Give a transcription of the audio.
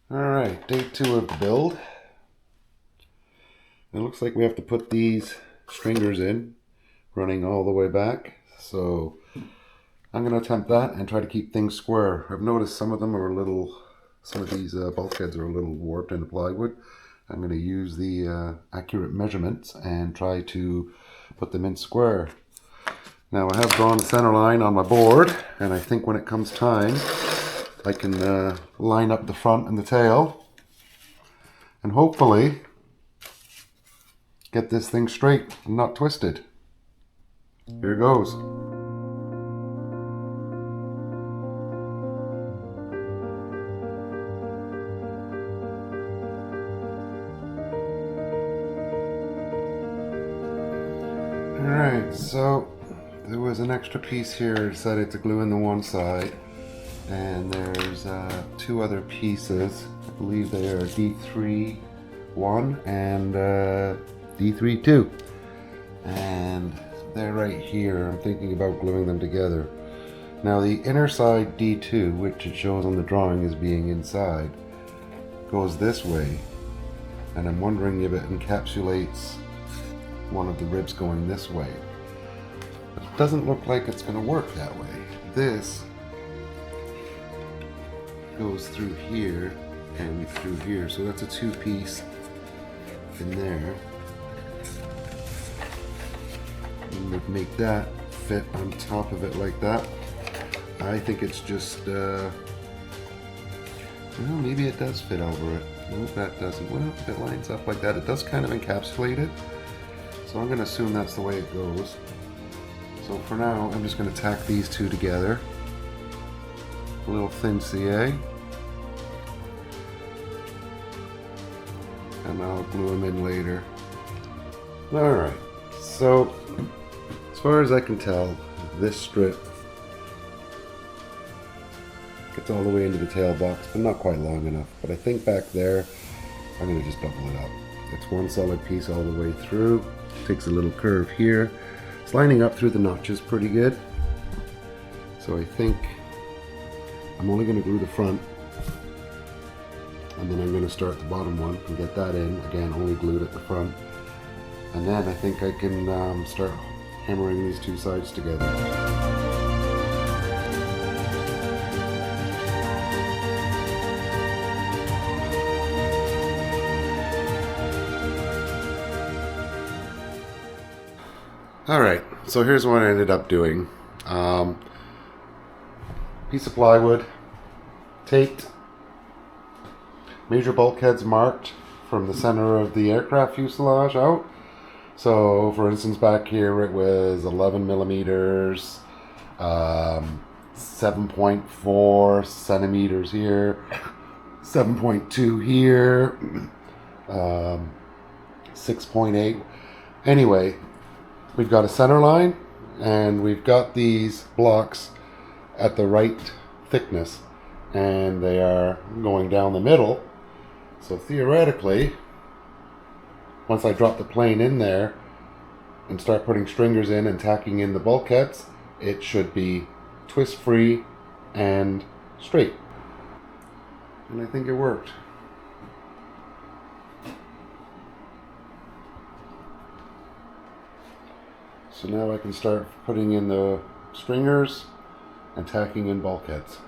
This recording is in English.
Alright, day 2 of the build. It looks like we have to put these stringers in, running all the way back. So I'm going to attempt that and try to keep things square. I've noticed some of them are some of these bulkheads are a little warped in the plywood. I'm going to use the accurate measurements and try to put them in square. Now I have drawn a center line on my board, and I think when it comes time, I can line up the front and the tail and hopefully get this thing straight and not twisted. Here goes. Alright, so there was an extra piece here I decided to glue in the one side, and there's two other pieces. I believe they are D3 1 and D3 2, and they're right here. I'm thinking about gluing them together. Now the inner side D2, which it shows on the drawing as being inside, goes this way, and I'm wondering if it encapsulates one of the ribs going this way. It doesn't look like it's going to work that way. This goes through here and through here, so that's a two-piece in there. And would make that fit on top of it like that. I think it's just well, maybe it does fit over it. No, that doesn't. Well, if it lines up like that, it does kind of encapsulate it. So I'm going to assume that's the way it goes. So for now, I'm just going to tack these two together. A little thin CA. And I'll glue them in later. Alright, so as far as I can tell, this strip gets all the way into the tail box, but not quite long enough. But I think back there, I'm going to just double it up. It's one solid piece all the way through. Takes a little curve here. It's lining up through the notches pretty good. So I think I'm only going to glue the front, and then I'm going to start the bottom one and get that in. Again, only glued at the front. And then I think I can start hammering these two sides together. Alright, so here's what I ended up doing. Piece of plywood, taped, major bulkheads marked from the center of the aircraft fuselage out. So for instance, back here it was 11 millimeters, 7.4 centimeters here, 7.2 here, 6.8. Anyway, we've got a center line, and we've got these blocks at the right thickness, and they are going down the middle. So theoretically, once I drop the plane in there and start putting stringers in and tacking in the bulkheads, it should be twist free and straight. And I think it worked. So now I can start putting in the stringers and tacking in bulkheads.